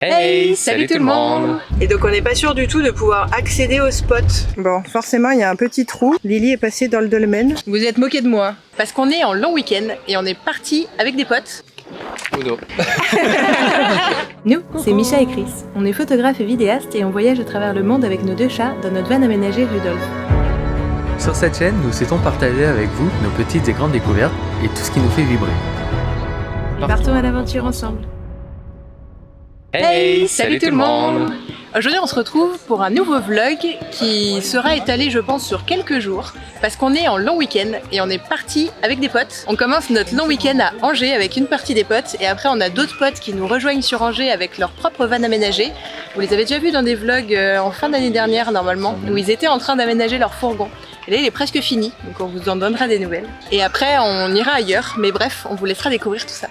Hey, salut tout le monde! Et donc on n'est pas sûr du tout de pouvoir accéder au spot. Bon, forcément il y a un petit trou. Lily est passée dans le dolmen. Vous êtes moqué de moi parce qu'on est en long week-end et on est parti avec des potes. Uno. Nous, c'est Micha et Chris. On est photographes et vidéastes et on voyage à travers le monde avec nos deux chats dans notre van aménagée Rudolf. Sur cette chaîne, nous souhaitons partager avec vous nos petites et grandes découvertes et tout ce qui nous fait vibrer. Partons à l'aventure ensemble. Hey, salut tout le monde! Aujourd'hui on se retrouve pour un nouveau vlog qui sera étalé je pense sur quelques jours parce qu'on est en long week-end et on est parti avec des potes. On commence notre long week-end à Angers avec une partie des potes et après on a d'autres potes qui nous rejoignent sur Angers avec leur propre van aménagée. Vous les avez déjà vus dans des vlogs en fin d'année dernière normalement où ils étaient en train d'aménager leur fourgon. Et là il est presque fini donc on vous en donnera des nouvelles. Et après on ira ailleurs mais bref on vous laissera découvrir tout ça.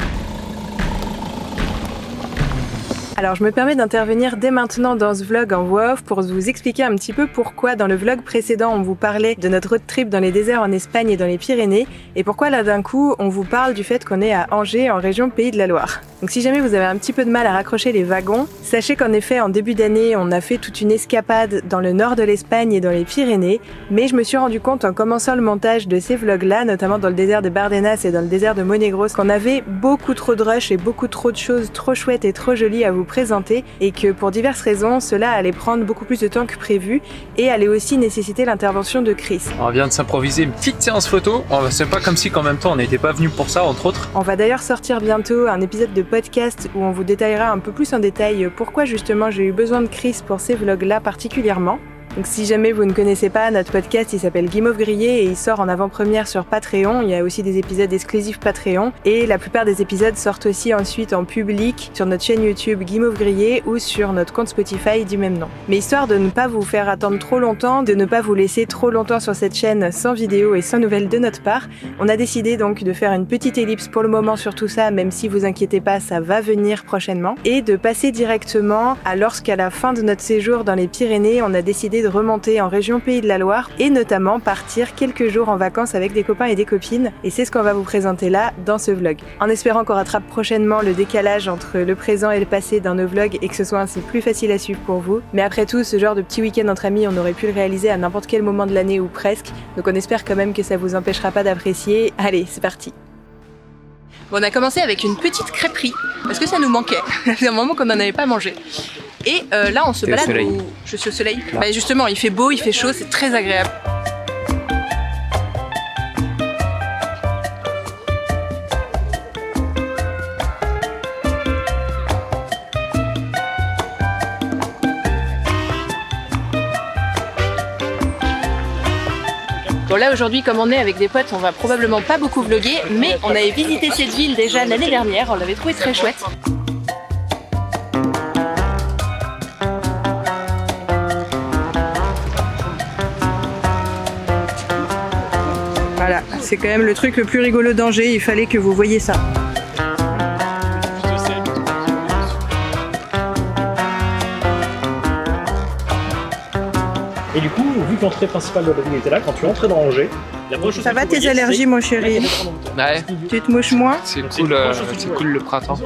Alors je me permets d'intervenir dès maintenant dans ce vlog en voix off pour vous expliquer un petit peu pourquoi dans le vlog précédent on vous parlait de notre road trip dans les déserts en Espagne et dans les Pyrénées et pourquoi là d'un coup on vous parle du fait qu'on est à Angers en région Pays de la Loire. Donc si jamais vous avez un petit peu de mal à raccrocher les wagons, sachez qu'en effet en début d'année on a fait toute une escapade dans le nord de l'Espagne et dans les Pyrénées, mais je me suis rendu compte en commençant le montage de ces vlogs là, notamment dans le désert de Bardenas et dans le désert de Monegros, qu'on avait beaucoup trop de rush et beaucoup trop de choses trop chouettes et trop jolies à vous présenter et que pour diverses raisons cela allait prendre beaucoup plus de temps que prévu et allait aussi nécessiter l'intervention de Chris. On vient de s'improviser une petite séance photo, c'est pas comme si qu'en même temps on n'était pas venu pour ça entre autres. On va d'ailleurs sortir bientôt un épisode de podcast où on vous détaillera un peu plus en détail pourquoi justement j'ai eu besoin de Chris pour ces vlogs là particulièrement. Donc si jamais vous ne connaissez pas, notre podcast il s'appelle Guimauve Grillé et il sort en avant-première sur Patreon. Il y a aussi des épisodes exclusifs Patreon et la plupart des épisodes sortent aussi ensuite en public sur notre chaîne YouTube Guimauve Grillé ou sur notre compte Spotify du même nom. Mais histoire de ne pas vous faire attendre trop longtemps, de ne pas vous laisser trop longtemps sur cette chaîne sans vidéo et sans nouvelles de notre part, on a décidé donc de faire une petite ellipse pour le moment sur tout ça, même si vous inquiétez pas, ça va venir prochainement, et de passer directement à lorsqu'à la fin de notre séjour dans les Pyrénées, on a décidé de remonter en région Pays de la Loire et notamment partir quelques jours en vacances avec des copains et des copines et c'est ce qu'on va vous présenter là dans ce vlog. En espérant qu'on rattrape prochainement le décalage entre le présent et le passé dans nos vlogs et que ce soit ainsi plus facile à suivre pour vous. Mais après tout, ce genre de petit week-end entre amis, on aurait pu le réaliser à n'importe quel moment de l'année ou presque, donc on espère quand même que ça vous empêchera pas d'apprécier. Allez, c'est parti! Bon, on a commencé avec une petite crêperie parce que ça nous manquait. C'est un moment qu'on n'en avait pas mangé. Et là on se balade je suis au soleil. Bah, justement il fait beau, il fait chaud, c'est très agréable. Bon là aujourd'hui comme on est avec des potes on va probablement pas beaucoup vlogger mais on avait visité cette ville déjà l'année dernière, on l'avait trouvé très chouette. Voilà, c'est quand même le truc le plus rigolo d'Angers, il fallait que vous voyiez ça. Et du coup, vu que l'entrée principale de la ville était là, quand tu entrais dans Angers, la première chose Ça que va tu tes voyais, allergies mon chéri? Ouais, Tu te mouches moins? c'est cool le printemps.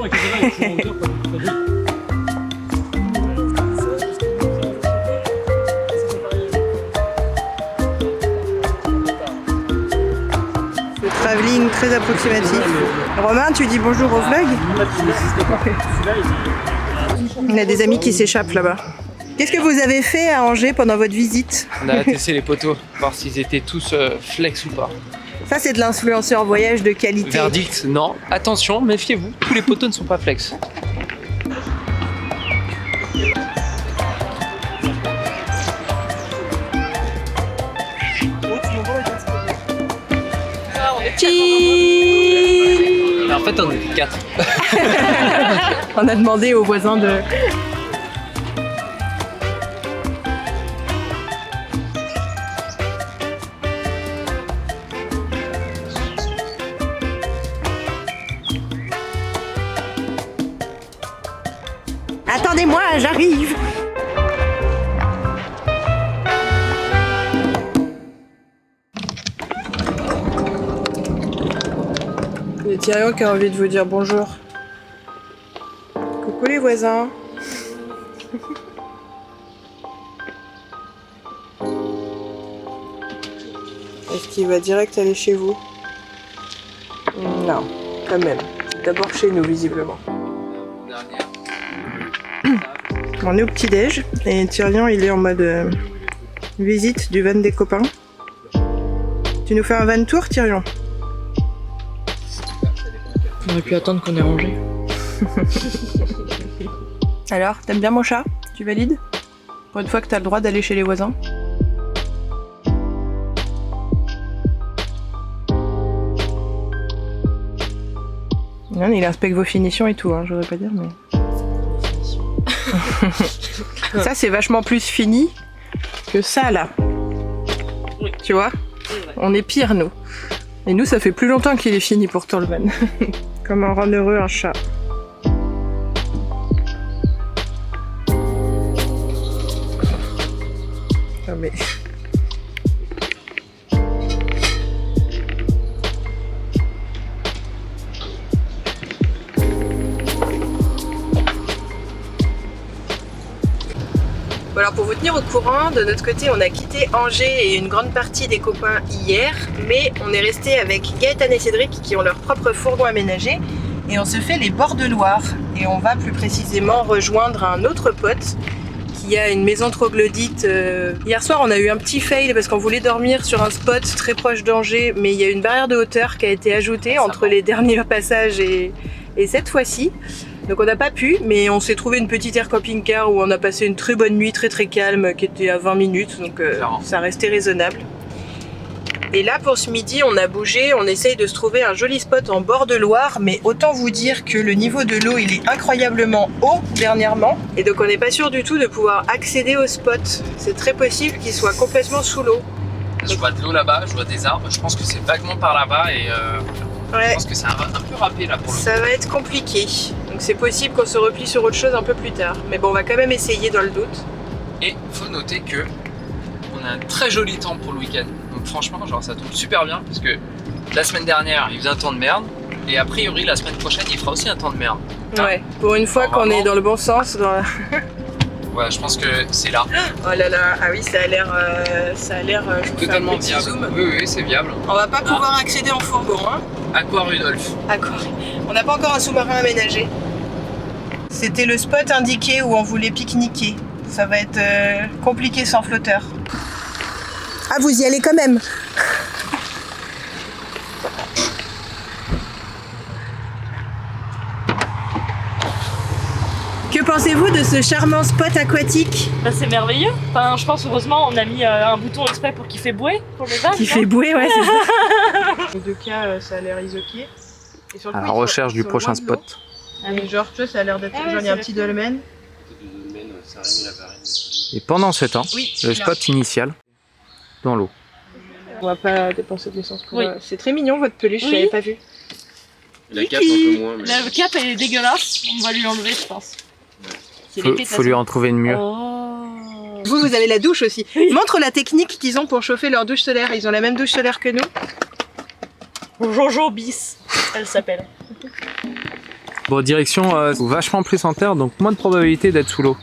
Le travelling très approximatif. Romain, tu dis bonjour au vlog? On a des amis qui s'échappent là-bas. Qu'est-ce que vous avez fait à Angers pendant votre visite? On a testé les poteaux, voir s'ils étaient tous flex ou pas. Ça c'est de l'influenceur voyage de qualité. Verdict, non. Attention, méfiez-vous, tous les poteaux ne sont pas flex. En fait, on est 4. On a demandé aux voisins de... Attendez-moi, j'arrive! Il y a Thierry qui a envie de vous dire bonjour. Coucou les voisins. Est-ce qu'il va direct aller chez vous? Non, quand même. D'abord chez nous, visiblement. On est au petit-déj et Tyrion, il est en mode visite du van des copains. Tu nous fais un van tour, Tyrion? On aurait pu attendre qu'on ait rangé. Alors, t'aimes bien mon chat? Tu valides? Pour une fois que t'as le droit d'aller chez les voisins? Non, il inspecte vos finitions et tout, hein, j'aurais pas dire, mais... Ça, c'est vachement plus fini que ça, là. Oui. Tu vois? On est pire, nous. Et nous, ça fait plus longtemps qu'il est fini pourtant, le van. Comment rendre heureux un chat? Non mais... Bon, alors pour vous tenir au courant, de notre côté on a quitté Angers et une grande partie des copains hier, mais on est resté avec Gaëtan et Cédric qui ont leur propre fourgon aménagé et on se fait les bords de Loire et on va plus précisément rejoindre un autre pote qui a une maison troglodyte. Hier soir on a eu un petit fail parce qu'on voulait dormir sur un spot très proche d'Angers, mais il y a une barrière de hauteur qui a été ajoutée entre les derniers passages et cette fois-ci. Donc on n'a pas pu, mais on s'est trouvé une petite air camping-car où on a passé une très bonne nuit, très calme, qui était à 20 minutes, donc ça restait raisonnable. Et là pour ce midi on a bougé, on essaye de se trouver un joli spot en bord de Loire, mais autant vous dire que le niveau de l'eau il est incroyablement haut dernièrement, et donc on n'est pas sûr du tout de pouvoir accéder au spot. C'est très possible qu'il soit complètement sous l'eau. Je vois de l'eau là-bas, je vois des arbres, je pense que c'est vaguement par là-bas et Ouais. je pense que c'est un peu râpé là pour le coup. Ça va être compliqué, donc c'est possible qu'on se replie sur autre chose un peu plus tard. Mais bon, on va quand même essayer dans le doute. Et faut noter que on a un très joli temps pour le week-end. Donc franchement, genre ça tombe super bien parce que la semaine dernière il faisait un temps de merde et a priori la semaine prochaine il fera aussi un temps de merde. Ouais, pour une fois qu'on est dans le bon sens. Ouais, je pense que c'est là. Oh là là, ah oui, ça a l'air, je vous fais un Totalement petit viable. zoom. Oui, c'est viable. On va pas pouvoir accéder en fourgon, hein. Aqua Rudolph. D'accord. On n'a pas encore un sous-marin aménagé. C'était le spot indiqué où on voulait pique-niquer. Ça va être compliqué sans flotteur. Ah, vous y allez quand même? Que pensez-vous de ce charmant spot aquatique? Bah, c'est merveilleux. Enfin, je pense heureusement on a mis un bouton exprès pour qu'il fait bouée pour les vagues. Qui fait bouée, ouais, c'est ça. En deux cas, ça a l'air isoqué. Et surtout, À la ils sont- recherche ils du sont prochain loin de l'eau. spot. Et genre, tu vois, ça a l'air d'être. Ah ouais, genre, il y a un c'est petit dolmen. Et pendant ce temps, Oui. le spot initial dans l'eau. On va pas dépenser de l'essence pour. Oui. C'est très mignon votre peluche, Oui. j'avais pas vu. La cape un peu moins. Mais... Le cap elle est dégueulasse, on va lui enlever je pense. C'est l'épée, de Faut toute lui façon. en trouver une mieux. Oh. Vous avez la douche aussi. Montre la technique qu'ils ont pour chauffer leur douche solaire. Ils ont la même douche solaire que nous. Jojo bis, elle s'appelle. Bon, direction vachement plus en terre, donc moins de probabilité d'être sous l'eau.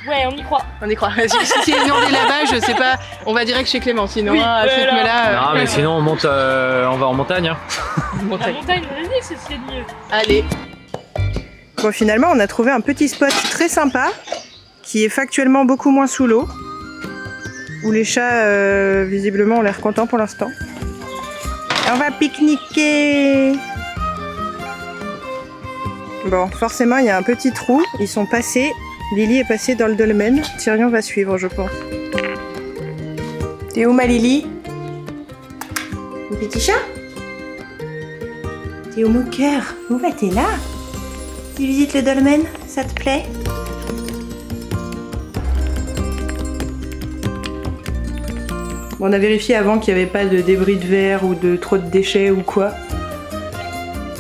Ouais, on y croit. On y croit. Si c'est une journée là-bas, je sais pas. On va direct chez Clément. Sinon, Oui, à ce voilà. rythme-là. Non, mais sinon on monte, on va en montagne. Hein. La montagne, on a dit que c'est ce qu'il y a de mieux. Allez. Bon, finalement, on a trouvé un petit spot très sympa qui est factuellement beaucoup moins sous l'eau, où les chats, visiblement, ont l'air contents pour l'instant. On va pique-niquer. Bon, forcément, il y a un petit trou. Ils sont passés. Lily est passée dans le dolmen. Tyrion va suivre, je pense. T'es où, ma Lily? Mon petit chat? T'es où, mon cœur? Où va t'es là? Tu visites le dolmen? Ça te plaît? Bon, on a vérifié avant qu'il n'y avait pas de débris de verre ou de trop de déchets ou quoi.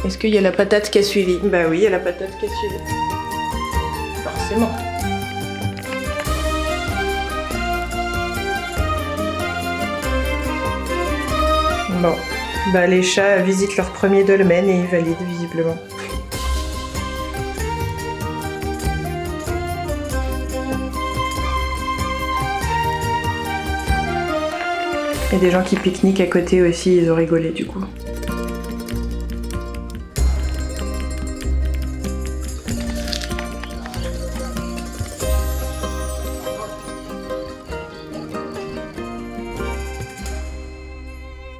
Est-ce qu'il y a la patate qui a suivi? Bah oui, il y a la patate qui a suivi. Forcément. Bon, bah les chats visitent leur premier dolmen et ils valident visiblement. Et des gens qui pique-niquent à côté aussi, ils ont rigolé du coup.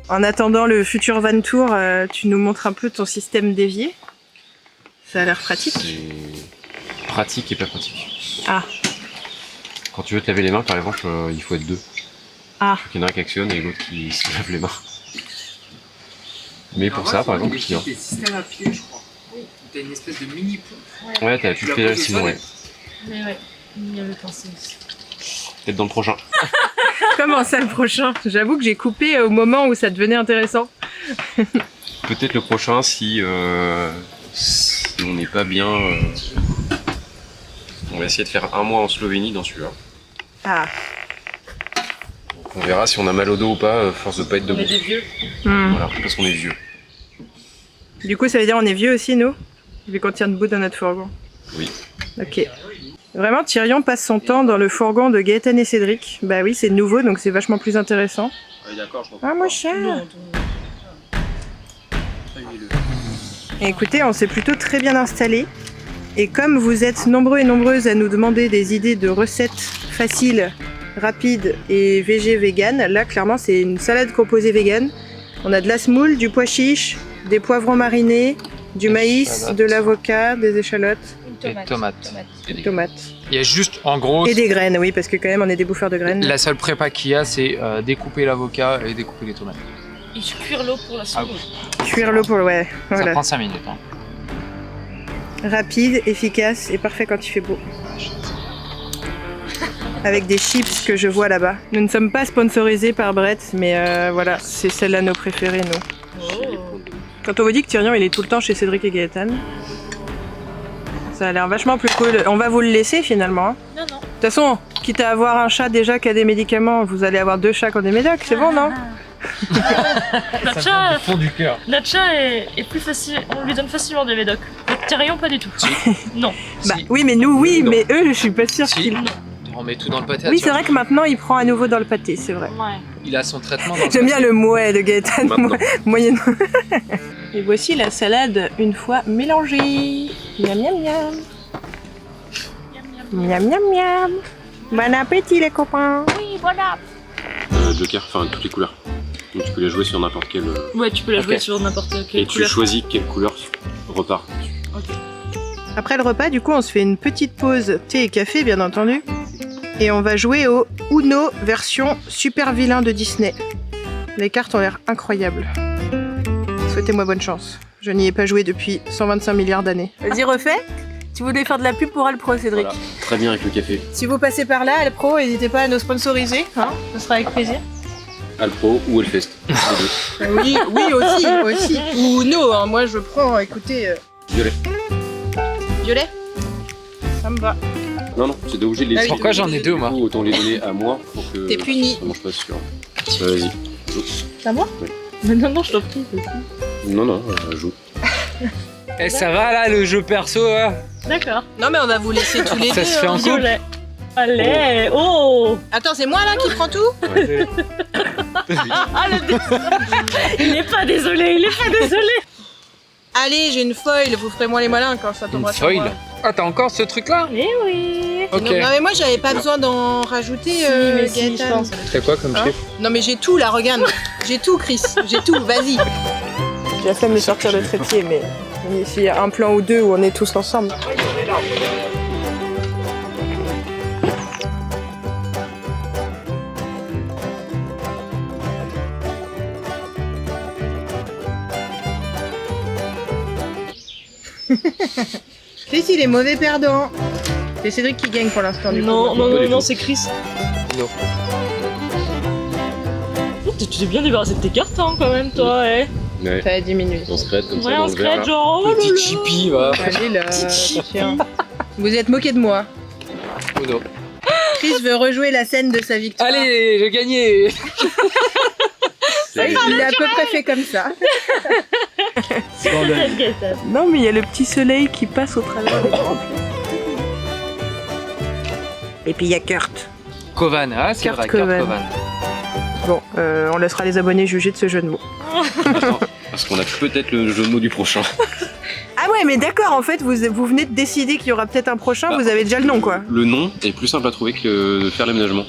En attendant le futur Van Tour, tu nous montres un peu ton système d'évier. Ça a l'air pratique. C'est pratique et pas pratique. Ah. Quand tu veux te laver les mains, par exemple, il faut être deux. Ah. Il y en a un qui actionne et l'autre qui se lave les mains. Mais pour ça, par exemple, il y a des systèmes à pied, je crois. T'as une espèce de mini pompe. ouais, t'as plus de pédale sinon, ouais. Mais ouais, il y avait pensé aussi. Peut-être dans le prochain. Comment ça le prochain? J'avoue que j'ai coupé au moment où ça devenait intéressant. Peut-être le prochain si on n'est pas bien. On va essayer de faire un mois en Slovénie dans celui-là. Ah. On verra si on a mal au dos ou pas, à force de pas être debout. On est des vieux. Voilà, parce qu'on est vieux. Du coup, ça veut dire on est vieux aussi, nous? Vu qu'on tient debout dans notre fourgon. Oui. Ok. Vraiment, Tyrion passe son temps dans le fourgon de Gaëtan et Cédric. Bah oui, c'est nouveau, donc c'est vachement plus intéressant. Ah, d'accord, je comprends. Ah, mon chat! Non, Et écoutez, on s'est plutôt très bien installé. Et comme vous êtes nombreux et nombreuses à nous demander des idées de recettes faciles, rapides et vegan, là clairement c'est une salade composée vegan. On a de la semoule, du pois chiche, des poivrons marinés, du maïs, de l'avocat, des échalotes, Et tomates. des tomates. Il y a juste, en gros, Et des graines, oui, parce que quand même on est des bouffeurs de graines. la seule prépa qu'il y a, c'est découper l'avocat et découper les tomates. Et cuire l'eau pour la soupe. Cuire l'eau pour le... Ouais, Ça voilà. prend 5 minutes. Hein. Rapide, efficace et parfait quand il fait beau. Avec des chips que je vois là-bas. Nous ne sommes pas sponsorisés par Brett, mais voilà, c'est celle-là nos préférées, nous. Quand on vous dit que Tyrion il est tout le temps chez Cédric et Gaëtan, ça a l'air vachement plus cool. On va vous le laisser finalement. Hein. Non, non. De toute façon, quitte à avoir un chat déjà qui a des médicaments, vous allez avoir 2 chats qui ont des médocs, c'est bon, non? Notre chat, Fond du cœur. notre chat est plus facile, on lui donne facilement des médocs. Notre Tyrion, pas du tout. Non. Bah Si. oui, mais nous oui, Non. mais eux, je suis pas sûre Si. qu'ils... On met tout dans le pâté. Oui, tu c'est vois. vrai que maintenant il prend à nouveau dans le pâté, c'est vrai. Ouais. Il a son traitement dans le J'aime bien pâté. le mouet de Gaëtan, Maintenant. moyennement. Et voici la salade une fois mélangée. Miam miam miam. Miam miam miam. Bon appétit les copains. Oui, voilà. Joker, enfin toutes les couleurs. Donc tu peux les jouer sur n'importe quelle. Ouais, tu peux la jouer Ok. sur n'importe quelle Et tu couleur. choisis quelle couleur repart. Après le repas, du coup, on se fait une petite pause thé et café, bien entendu. Et on va jouer au Uno version super vilain de Disney. Les cartes ont l'air incroyables. Souhaitez-moi bonne chance. Je n'y ai pas joué depuis 125 milliards d'années. Vas-y, refais. Tu voulais faire de la pub pour Alpro, Cédric. Voilà. Très bien avec le café. Si vous passez par là, Alpro, n'hésitez pas à nous sponsoriser. Hein, ce sera avec plaisir. Alpro ou Hellfest. Les deux. Oui, oui aussi. Ou Uno, hein. Moi je prends, écoutez... Violet. Violet. Ça me va. Non, c'est de obligé de les Ah oui. Pourquoi j'en ai deux, moi? Du coup, autant les donner à moi pour que. T'es puni. Ça mange pas sûr. Vas-y. Joue. C'est à moi? Mais non, je t'en prie. Non, joue. Eh, ça va là, le jeu perso là? D'accord. Non mais on va vous laisser tous les deux. Ça se fait en couple? Violet. Allez, oh, Attends, c'est moi là qui prends tout? Ah, le dé- Il est pas désolé. Allez, j'ai une foil, vous ferez moins les malins quand ça Une tombera sur foil? moi. Ah, t'as encore ce truc là? Eh oui. Ok. Non, mais moi j'avais pas besoin d'en rajouter, mais si, je Gaëtan. pense. T'as quoi comme Hein? chiffre? Non mais j'ai tout là, regarde. J'ai tout, Chris. J'ai tout, vas-y. J'ai la flemme de sortir le trépied, mais s'il y a un plan ou deux où on est tous ensemble. Chris, il est mauvais perdant. C'est Cédric qui gagne pour l'instant. du coup. Non, c'est Chris. Non. Oh, tu t'es bien débarrassé de tes cartes, hein, quand même, toi, eh. Ouais. Ça a 10 minutes. On se crête comme ça Ouais, dans on le se verre. crête, genre, oh là Petit là. chippy, va. Allez là, Petite tiens. Vous êtes moqué de moi. Oh non. Chris veut rejouer la scène de sa victoire. Allez, j'ai gagné. C'est- Il est à peu près fait comme ça. Gaëtan. Non, mais il y a le petit soleil qui passe au travers des grands plis. Et puis il y a Kurt. Kovan, ah c'est Kurt vrai, Kurt Kovan. Kovan. Bon, on laissera les abonnés juger de ce jeu de mots. Attends, parce qu'on a peut-être le jeu de mots du prochain. Ah ouais, mais d'accord, en fait, vous venez de décider qu'il y aura peut-être un prochain, Bah, vous avez déjà le nom, quoi. Le nom est plus simple à trouver que de faire l'aménagement.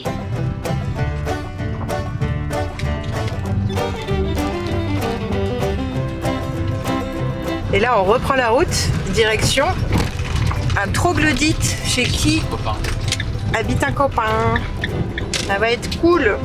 Et là, on reprend la route, direction un troglodyte chez qui Copain. habite un copain. Ça va être cool.